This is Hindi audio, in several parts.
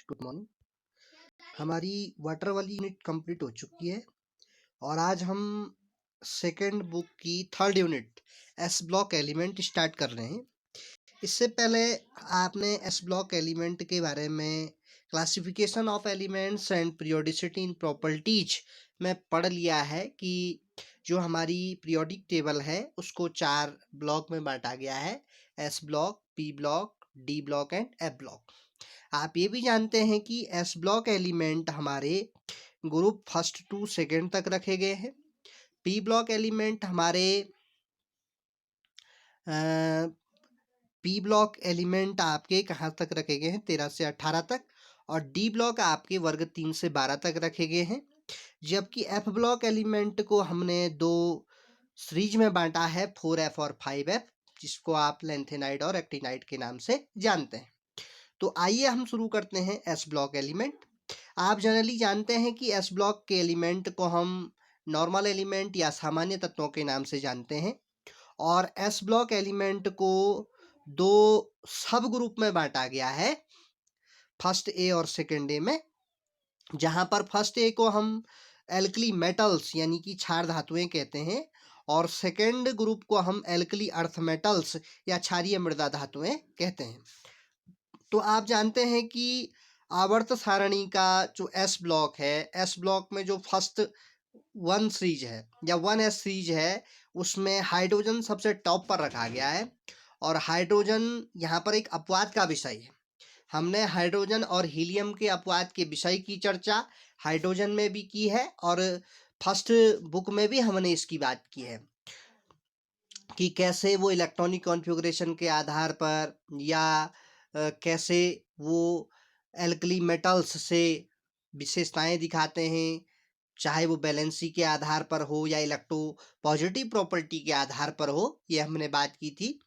Good morning. हमारी वाटर वाली यूनिट कंप्लीट हो चुकी है और आज हम सेकेंड बुक की third unit S block element start कर रहे हैं। इससे पहले आपने एस ब्लॉक एलिमेंट के बारे में classification of elements and periodicity in properties में पढ़ लिया है कि जो हमारी पीरियोडिक टेबल है उसको 4 ब्लॉक में बांटा गया है, S block, P block, D block and F block. आप ये भी जानते हैं कि एस ब्लॉक एलिमेंट हमारे ग्रुप फर्स्ट टू सेकेंड तक रखे गए हैं। पी ब्लॉक एलिमेंट हमारे पी ब्लॉक एलिमेंट आपके कहाँ तक रखे गए हैं, 13 से 18 तक, और डी ब्लॉक आपके वर्ग 3 से 12 तक रखे गए हैं। जबकि एफ ब्लॉक एलिमेंट को हमने 2 सीरीज में बांटा है, 4F और 5F, जिसको आप लेंथेनाइड और एक्टिनाइड के नाम से जानते हैं। तो आइए हम शुरू करते हैं एस ब्लॉक एलिमेंट। आप जनरली जानते हैं कि एस ब्लॉक के एलिमेंट को हम नॉर्मल एलिमेंट या सामान्य तत्वों के नाम से जानते हैं और एस ब्लॉक एलिमेंट को 2 सब ग्रुप में बांटा गया है, फर्स्ट ए और सेकेंड ए में। जहां पर फर्स्ट ए को हम एल्कली मेटल्स यानी कि क्षार धातुएं कहते हैं और सेकेंड ग्रुप को हम एल्कली अर्थ मेटल्स या क्षारीय मृदा धातुएं कहते हैं। तो आप जानते हैं कि आवर्त सारणी का जो एस ब्लॉक है, एस ब्लॉक में जो फर्स्ट 1 सीरीज है या 1s सीरीज है, उसमें हाइड्रोजन सबसे टॉप पर रखा गया है और हाइड्रोजन यहाँ पर एक अपवाद का विषय है। हमने हाइड्रोजन और हीलियम के अपवाद के विषय की चर्चा हाइड्रोजन में भी की है और फर्स्ट बुक में भी हमने इसकी बात की है कि कैसे वो इलेक्ट्रॉनिक कॉन्फ़िगरेशन के आधार पर या कैसे वो एल्कली मेटल्स से विशेषताएं दिखाते हैं, चाहे वो बैलेंसी के आधार पर हो या इलेक्ट्रो पॉजिटिव प्रॉपर्टी के आधार पर हो, ये हमने बात की थी।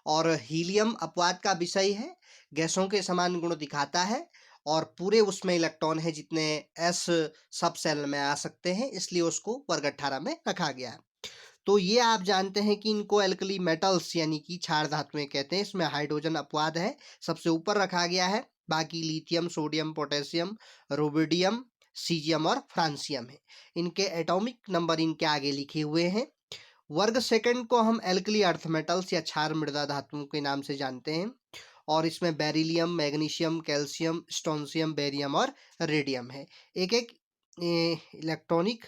और हीलियम अपवाद का विषय है, गैसों के समान गुण दिखाता है और पूरे उसमें इलेक्ट्रॉन है जितने एस सब सेल में आ सकते हैं, इसलिए उसको वर्ग 18 में रखा गया है। तो ये आप जानते हैं कि इनको एल्कली मेटल्स यानी कि क्षार धातुएं कहते हैं। इसमें हाइड्रोजन अपवाद है, सबसे ऊपर रखा गया है। बाकी lithium, sodium, potassium, rubidium, caesium और फ्रांसियम है। इनके एटॉमिक नंबर इनके आगे लिखे हुए हैं। वर्ग सेकंड को हम एल्कली अर्थ मेटल्स या क्षार मृदा धातुओं के नाम से जानते हैं और इसमें beryllium, magnesium, calcium, strontium, barium और रेडियम है। एक एक इलेक्ट्रॉनिक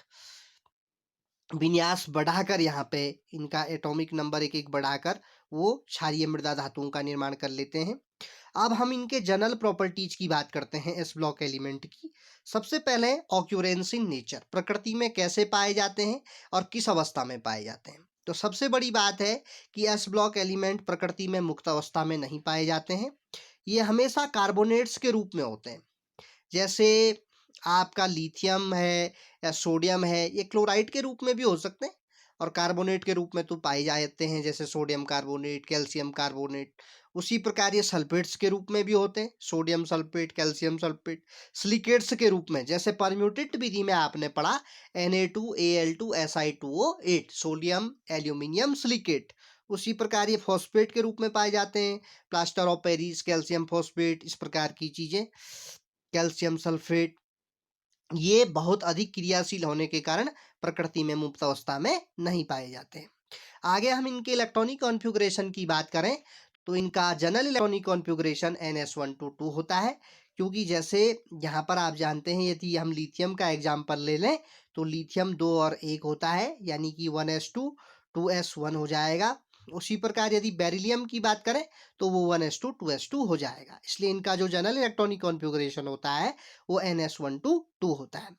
विन्यास बढ़ाकर यहाँ पे इनका एटॉमिक नंबर एक एक बढ़ाकर वो क्षारीय मृदा धातुओं का निर्माण कर लेते हैं। अब हम इनके जनरल प्रॉपर्टीज की बात करते हैं एस ब्लॉक एलिमेंट की। सबसे पहले ऑक्यूरेंस इन नेचर, प्रकृति में कैसे पाए जाते हैं और किस अवस्था में पाए जाते हैं। तो सबसे बड़ी बात है कि एस ब्लॉक एलिमेंट प्रकृति में मुक्त अवस्था में नहीं पाए जाते हैं। ये हमेशा कार्बोनेट्स के रूप में होते हैं। जैसे आपका लिथियम है या सोडियम है, ये क्लोराइड के रूप में भी हो सकते हैं और कार्बोनेट के रूप में तो पाए जाते हैं, जैसे सोडियम कार्बोनेट, कैल्शियम कार्बोनेट। उसी प्रकार ये सल्फेट्स के रूप में भी होते हैं, sodium sulphate, calcium sulphate. Silicates के रूप में, जैसे परम्यूटेट विधि में आपने पढ़ा Na2Al2Si2O8, सोडियम एल्यूमिनियम सिलिकेट। उसी प्रकार ये फॉस्फेट के रूप में पाए जाते हैं, plaster of Paris, calcium phosphate, इस प्रकार की चीजें, कैल्शियम सल्फेट। ये बहुत अधिक क्रियाशील होने के कारण प्रकृति में मुक्त अवस्था में नहीं पाए जाते। आगे हम इनके इलेक्ट्रॉनिक कॉन्फ़िगरेशन की बात करें तो इनका जनरल इलेक्ट्रॉनिक कॉन्फ़िगरेशन NS122 होता है, क्योंकि जैसे यहाँ पर आप जानते हैं, यदि हम लिथियम का एग्जाम्पल ले लें तो लिथियम 2 और 1 होता है, यानी कि 1s2 2s1 हो जाएगा। उसी प्रकार यदि बेरिलियम की बात करें तो वो 1s2 2s2 हो जाएगा। इसलिए इनका जो जनरल इलेक्ट्रॉनिक कॉन्फ़िगरेशन होता है वो NS122 होता है।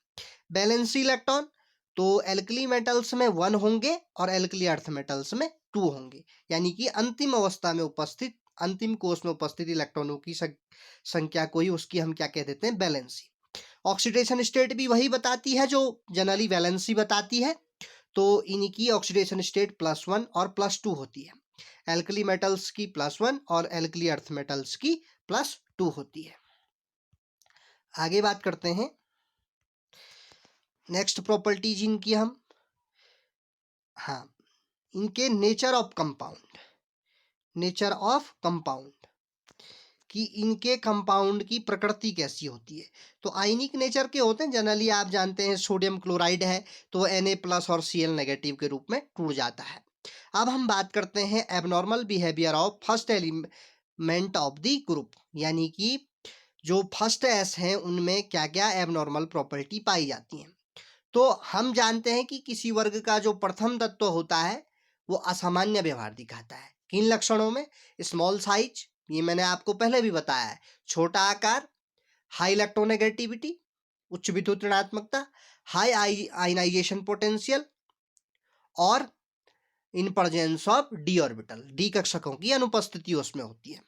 बैलेंसी इलेक्ट्रॉन, तो एल्कली मेटल्स में 1 होंगे और एल्कली अर्थ मेटल्स में 2 होंगे, यानी कि अंतिम अवस्था में उपस्थित, अंतिम कोष में उपस्थित इलेक्ट्रॉनों की संख्या को ही उसकी हम क्या कह देते हैं, बैलेंसी। ऑक्सीडेशन स्टेट भी वही बताती है जो जनरली वैलेंसी बताती है। तो इनकी ऑक्सीडेशन स्टेट +1 और +2 होती है। एल्कली मेटल्स की +1 और एल्कली अर्थ मेटल्स की +2 होती है। आगे बात करते हैं नेक्स्ट प्रॉपर्टीज इनकी हम। हाँ, इनके nature of compound, nature of compound कि इनके कंपाउंड की प्रकृति कैसी होती है। तो आयनिक नेचर के होते हैं जनरली, आप जानते हैं सोडियम क्लोराइड है तो Na+ और Cl नेगेटिव के रूप में टूट जाता है। अब हम बात करते हैं abnormal behaviour of first element of the group, यानी कि जो फर्स्ट एस हैं उनमें क्या क्या एबनॉर्मल प्रॉपर्टी पाई जाती हैं। तो हम जानते हैं कि किसी वर्ग का जो प्रथम तत्व होता है वो असामान्य व्यवहार दिखाता है। किन लक्षणों में? स्मॉल साइज, ये मैंने आपको पहले भी बताया है, छोटा आकार, हाई इलेक्ट्रोनेगेटिविटी, उच्च विद्युत ऋणात्मकता, हाई आयनाइजेशन पोटेंशियल और in presence of d orbital, d कक्षकों की अनुपस्थिति उसमें होती है।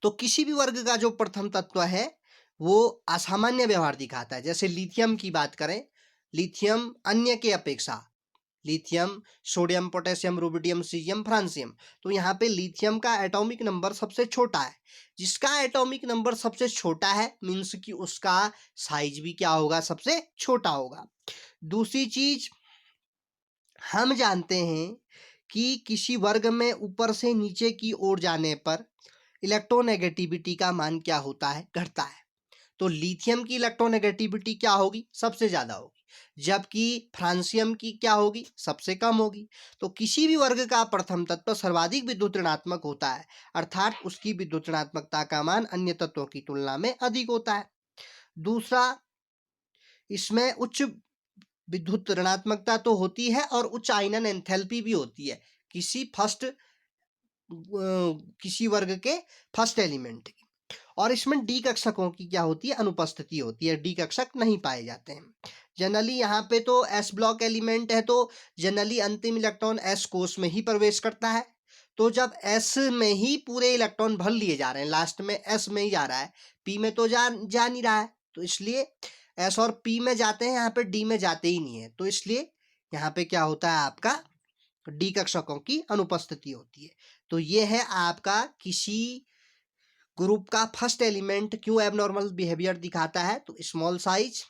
तो किसी भी वर्ग का जो प्रथम तत्व है वो असामान्य व्यवहार दिखाता है। जैसे लिथियम की बात करें, लिथियम अन्य के अपेक्षा, lithium, sodium, potassium, rubidium, caesium, francium, तो यहाँ पे लिथियम का एटॉमिक नंबर सबसे छोटा है। जिसका एटॉमिक नंबर सबसे छोटा है मीन्स कि उसका साइज भी क्या होगा? सबसे छोटा होगा। दूसरी चीज हम जानते हैं कि किसी वर्ग में ऊपर से नीचे की ओर जाने पर इलेक्ट्रोनेगेटिविटी का मान क्या होता है? घटता है। तो लिथियम की इलेक्ट्रोनेगेटिविटी क्या होगी? सबसे ज्यादा होगी, जबकि फ्रांसियम की क्या होगी? सबसे कम होगी। तो किसी भी वर्ग का प्रथम तत्व सर्वाधिक विद्युत ऋणात्मक होता है, अर्थात उसकी विद्युत ऋणात्मकता का मान अन्य तत्वों की तुलना में अधिक होता है। दूसरा, इसमें उच्च विद्युत ऋणात्मकता तो होती है और उच्च आयनन एंथैल्पी भी होती है किसी वर्ग के फर्स्ट एलिमेंट की। और इसमें डी कक्षकों की क्या होती है? अनुपस्थिति होती है, डी कक्षक नहीं पाए जाते हैं। जनरली यहाँ पे तो एस ब्लॉक एलिमेंट है तो जनरली अंतिम इलेक्ट्रॉन एस कोष में ही प्रवेश करता है। तो जब एस में ही पूरे इलेक्ट्रॉन भर लिए जा रहे हैं, लास्ट में एस में ही जा रहा है, पी में तो जा नहीं रहा है, तो इसलिए एस और पी में जाते हैं, यहाँ पे डी में जाते ही नहीं है। तो इसलिए यहाँ पे क्या होता है? आपका डी कक्षकों की अनुपस्थिति होती है। तो ये है आपका किसी ग्रुप का फर्स्ट एलिमेंट क्यों एबनॉर्मल बिहेवियर दिखाता है। तो small size,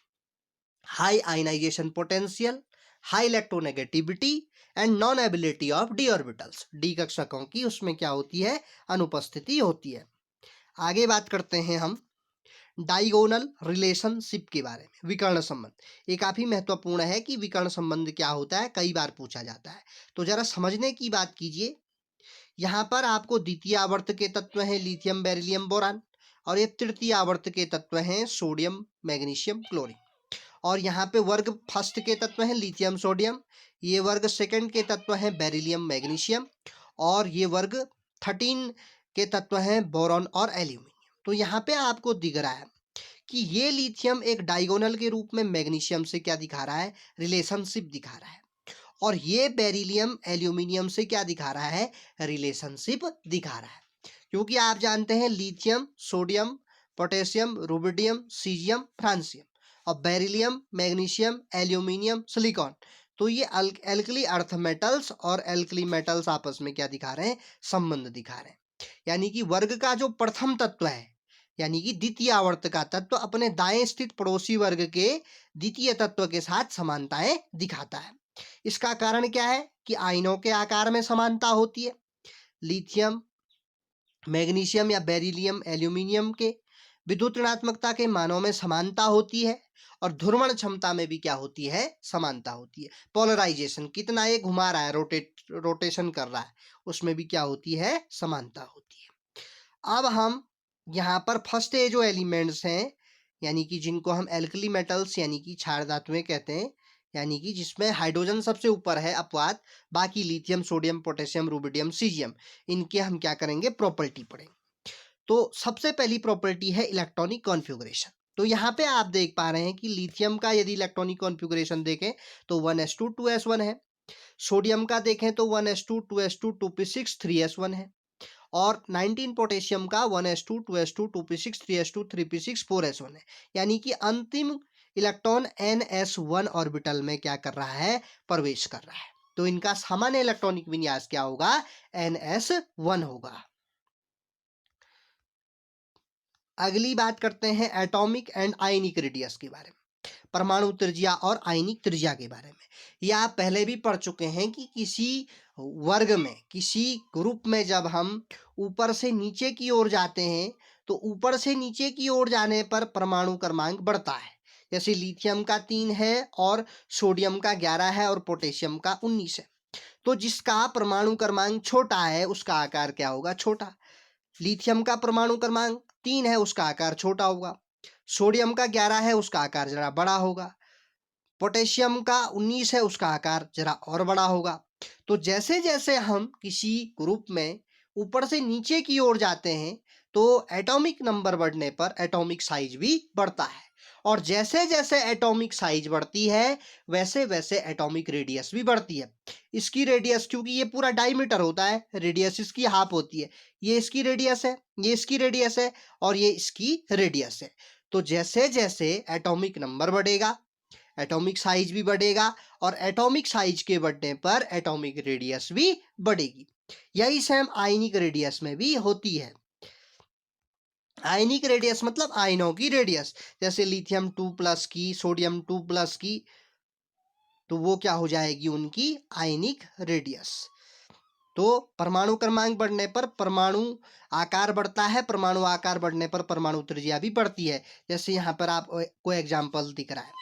high ionization potential, high electronegativity and non ability of d orbitals, d कक्षकों की उसमें क्या होती है? अनुपस्थिति होती है। आगे बात करते हैं हम डायगोनल रिलेशनशिप के बारे में, विकर्ण संबंध। ये काफी महत्वपूर्ण है कि विकर्ण संबंध क्या होता है, कई बार पूछा जाता है। तो जरा समझने की बात कीजिए। यहाँ पर आपको द्वितीय आवर्त के तत्व हैं लिथियम, बेरिलियम, बोरान, और ये तृतीय आवर्त के तत्व हैं सोडियम, मैग्नीशियम, क्लोरीन। और यहाँ पे वर्ग फर्स्ट के तत्व हैं लिथियम, सोडियम, ये वर्ग सेकंड के तत्व हैं बेरिलियम, मैग्नीशियम, और ये वर्ग 13 के तत्व हैं बोरॉन और एल्यूमिनियम। तो यहाँ पे आपको दिख रहा है कि ये लिथियम एक डायगोनल के रूप में मैग्नीशियम से क्या दिखा रहा है? रिलेशनशिप दिखा रहा है। और ये बेरिलियम एल्यूमिनियम से क्या दिखा रहा है? रिलेशनशिप दिखा रहा है। क्योंकि आप जानते हैं lithium, sodium, potassium, rubidium, caesium, francium, और बेरिलियम, मैग्नीशियम, एल्यूमिनियम, सिलिकॉन, तो ये एल्कली अर्थ मेटल्स और एल्कली मेटल्स आपस में क्या दिखा रहे हैं? संबंध दिखा रहे हैं। यानी कि वर्ग का जो प्रथम तत्व है, यानी कि द्वितीय आवर्त का तत्व, अपने दाएं स्थित पड़ोसी वर्ग के द्वितीय तत्व के साथ समानताएं दिखाता है। इसका कारण क्या है? कि आयनों के आकार में समानता होती है। लिथियम, मैग्नीशियम या बेरिलियम, एल्यूमिनियम के विद्युत ऋणात्मकता के मानों में समानता होती है, और ध्रुवण क्षमता में भी क्या होती है? समानता होती है। पोलराइजेशन, कितना ये घुमा रहा है, रोटेशन कर रहा है, उसमें भी क्या होती है? समानता होती है। अब हम यहाँ पर फर्स्ट जो एलिमेंट्स हैं, यानी कि जिनको हम एल्कली मेटल्स यानी कि क्षार धातुएं कहते हैं, यानी कि जिसमें हाइड्रोजन सबसे ऊपर है अपवाद, बाकी lithium, sodium, potassium, rubidium, caesium, इनके हम क्या करेंगे? प्रॉपर्टी पढ़ेंगे। तो सबसे पहली प्रॉपर्टी है इलेक्ट्रॉनिक कॉन्फ़िगरेशन। तो यहाँ पे आप देख पा रहे हैं कि लिथियम का यदि इलेक्ट्रॉनिक कॉन्फ़िगरेशन देखें तो 1s2 2s1 है। सोडियम का देखें तो 1s2 2s2 2p6 3s1 है। और 19 पोटेशियम का 1s2 2s2 2p6 3s2 3p6 4s1 है। यानी कि अंतिम इलेक्ट्रॉन ns1 ऑर्बिटल में क्या कर रहा है? प्रवेश कर रहा है। तो इनका सामान्य इलेक्ट्रॉनिक विन्यास क्या होगा? ns1 होगा। अगली बात करते हैं एटॉमिक एंड आयनिक रेडियस के बारे में। परमाणु त्रिज्या और आयनिक त्रिज्या के बारे में। ये आप पहले भी पढ़ चुके हैं कि किसी वर्ग में, किसी ग्रुप में जब हम ऊपर से नीचे की ओर जाते हैं तो ऊपर से नीचे की ओर जाने पर परमाणु क्रमांक बढ़ता है। जैसे लिथियम का 3 है और सोडियम का 11 है और पोटेशियम का 19 है। तो जिसका परमाणु क्रमांक छोटा है उसका आकार क्या होगा? छोटा। लिथियम का परमाणु क्रमांक 3 है, उसका आकार छोटा होगा। सोडियम का 11 है, उसका आकार जरा बड़ा होगा। पोटेशियम का 19 है, उसका आकार जरा और बड़ा होगा। तो जैसे जैसे हम किसी ग्रुप में ऊपर से नीचे की ओर जाते हैं तो एटॉमिक नंबर बढ़ने पर एटॉमिक साइज भी बढ़ता है, और जैसे जैसे एटॉमिक साइज बढ़ती है वैसे वैसे एटॉमिक रेडियस भी बढ़ती है। इसकी रेडियस, क्योंकि ये पूरा डायमीटर होता है, रेडियस इसकी हाफ होती है। ये इसकी रेडियस है, ये इसकी रेडियस है और ये इसकी रेडियस है। तो जैसे जैसे एटॉमिक नंबर बढ़ेगा एटॉमिक साइज भी बढ़ेगा, और एटॉमिक साइज के बढ़ने पर एटॉमिक रेडियस भी बढ़ेगी। यही सेम आयनिक रेडियस में भी होती है। आयनिक रेडियस मतलब आयनों की रेडियस। जैसे लिथियम 2+ की, सोडियम 2+ की, तो वो क्या हो जाएगी? उनकी आयनिक रेडियस। तो परमाणु क्रमांक बढ़ने पर परमाणु आकार बढ़ता है, परमाणु आकार बढ़ने पर परमाणु त्रिज्या भी बढ़ती है। जैसे यहाँ पर आपको एग्जाम्पल दिख रहा है,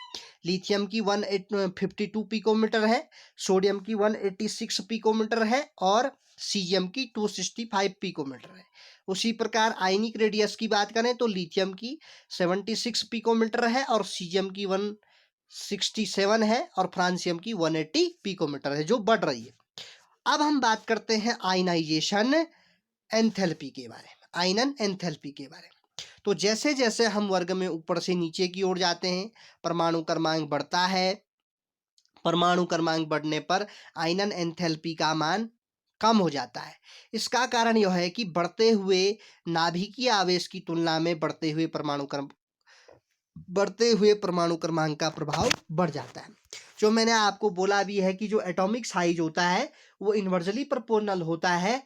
लिथियम की 152 पिकोमीटर है, सोडियम की 186 पिकोमीटर है और सीजियम की 265 पिकोमीटर है। उसी प्रकार आयनिक रेडियस की बात करें तो लिथियम की 76 पिकोमीटर है और सीजियम की 167 है और फ्रांसियम की 180 पिकोमीटर है, जो बढ़ रही है। अब हम बात करते हैं आयनाइजेशन एंथैल्पी के बारे में, आयनन एंथैल्पी के बारे में। तो जैसे जैसे हम वर्ग में ऊपर से नीचे की ओर जाते हैं परमाणु क्रमांक बढ़ता है। परमाणु क्रमांक बढ़ने पर आयनन एंथैल्पी का मान कम हो जाता है। इसका कारण यह है कि बढ़ते हुए नाभिकीय आवेश की तुलना में बढ़ते हुए परमाणु क्रमांक का प्रभाव बढ़ जाता है। जो मैंने आपको बोला भी है कि जो एटॉमिक साइज होता है वो इन्वर्सली प्रोपोर्शनल होता है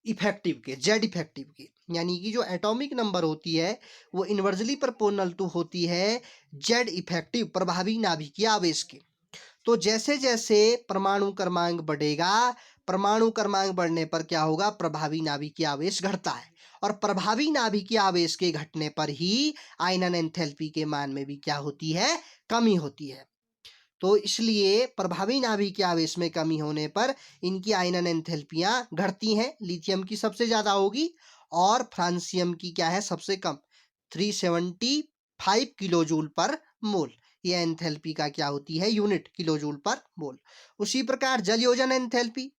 इफेक्टिव के, जेड इफेक्टिव के। यानी कि जो एटॉमिक नंबर होती है वो इन्वर्सली प्रोपोर्शनल टू होती है जेड इफेक्टिव, प्रभावी नाभिकीय आवेश के। तो जैसे जैसे परमाणु क्रमांक बढ़ेगा, परमाणु क्रमांक बढ़ने पर क्या होगा? प्रभावी नाभिकीय आवेश घटता है, और प्रभावी नाभिकीय आवेश के घटने पर ही आयनन एंथैल्पी के मान में भी क्या होती है? कमी होती है। तो इसलिए प्रभावी नाभिकीय आवेश में कमी होने पर इनकी आयनन एंथैल्पियां घटती हैं। लिथियम की सबसे ज्यादा होगी और फ्रांसियम की क्या है? सबसे कम, 375 किलोजूल पर मोल। ये एंथैल्पी का क्या होती है? यूनिट, किलोजूल पर मोल। उसी प्रकार जलयोजन एंथैल्पी,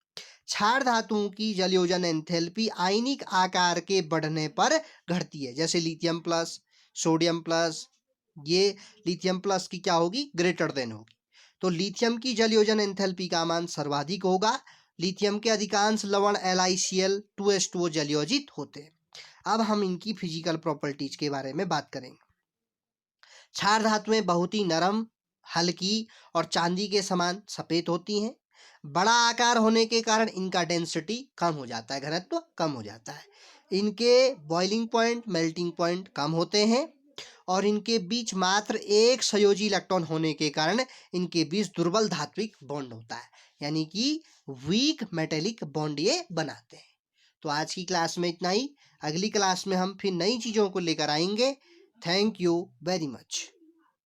क्षार धातुओं की जलयोजन एंथैल्पी आयनिक आकार के बढ़ने पर घटती है। जैसे लिथियम प्लस, सोडियम प्लस, ये लिथियम प्लस की क्या होगी? ग्रेटर देन होगी। तो लिथियम की जलयोजन एंथैल्पी का मान सर्वाधिक होगा। लिथियम के अधिकांश लवण LiCl 2H2O जलयोजित होते हैं। अब हम इनकी फिजिकल प्रॉपर्टीज के बारे में बात करेंगे। क्षार धातुएं बहुत ही नरम, हल्की और चांदी के समान सफेद होती हैं। बड़ा आकार होने के कारण इनका डेंसिटी कम हो जाता है, घनत्व कम हो जाता है। इनके बॉइलिंग पॉइंट, मेल्टिंग पॉइंट कम होते हैं और इनके बीच मात्र एक संयोजी इलेक्ट्रॉन होने के कारण इनके बीच दुर्बल धात्विक बॉन्ड होता है, यानी कि वीक मेटेलिक बॉन्ड ये बनाते हैं। तो आज की क्लास में इतना ही। अगली क्लास में हम फिर नई चीज़ों को लेकर आएंगे। Thank you very much.